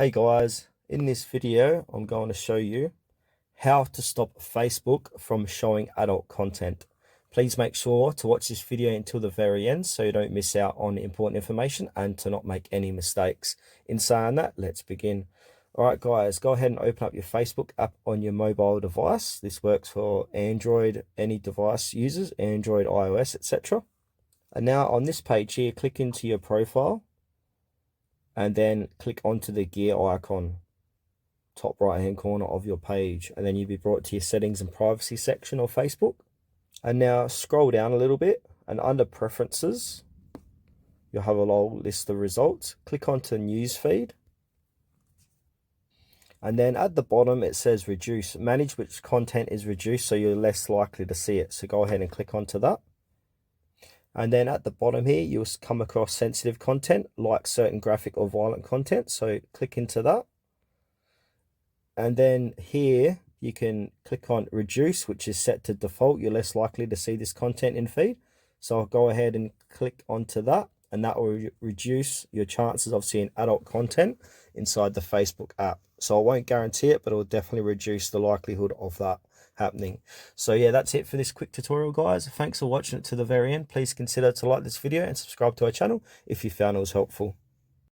Hey guys, in this video I'm going to show you how to stop Facebook from showing adult content. Please make sure to watch this video until the very end so you don't miss out on important information and to not make any mistakes. In saying that, let's begin. Alright guys, go ahead and open up your Facebook app on your mobile device. This works for Android, any device users, Android, iOS, etc. And now on this page here, click into your profile and then click onto the gear icon, top right hand corner of your page, and then you'll be brought to your settings and privacy section of Facebook. And now scroll down a little bit, and under preferences you'll have a little list of results. Click onto news feed, and then at the bottom it says reduce. Manage which content is reduced so you're less likely to see it, so go ahead and click onto that. And then at the bottom here, you'll come across sensitive content, like certain graphic or violent content. So click into that. And then here, you can click on reduce, which is set to default. You're less likely to see this content in feed. So I'll go ahead and click onto that. And that will reduce your chances of seeing adult content inside the Facebook app. So I won't guarantee it, but it will definitely reduce the likelihood of that happening. So yeah, that's it for this quick tutorial, guys. Thanks for watching it to the very end. Please consider to like this video and subscribe to our channel if you found it was helpful.